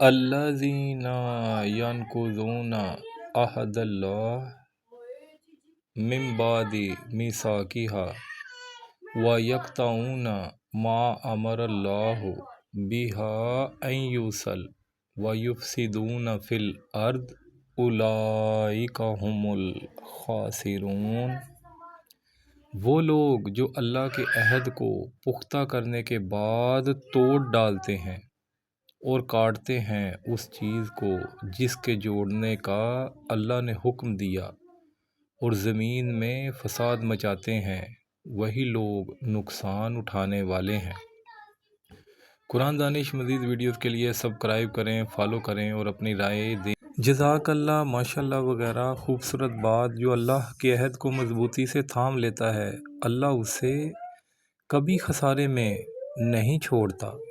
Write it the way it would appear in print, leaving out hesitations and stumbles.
الذین ینقضون عہد اللہ من بعد میثاقہ ویقطعون ما امر اللہ بہ ان یوصل ویفسدون فی الارض اولئک ھم الخاسرون۔ وہ لوگ جو اللہ کے عہد کو پختہ کرنے کے بعد توڑ ڈالتے ہیں اور کاٹتے ہیں اس چیز کو جس کے جوڑنے کا اللہ نے حکم دیا اور زمین میں فساد مچاتے ہیں، وہی لوگ نقصان اٹھانے والے ہیں۔ قرآن دانش مزید ویڈیوز کے لیے سبسکرائب کریں، فالو کریں اور اپنی رائے دیں۔ جزاک اللہ، ماشاء اللہ وغیرہ خوبصورت بات۔ جو اللہ کے عہد کو مضبوطی سے تھام لیتا ہے، اللہ اسے کبھی خسارے میں نہیں چھوڑتا۔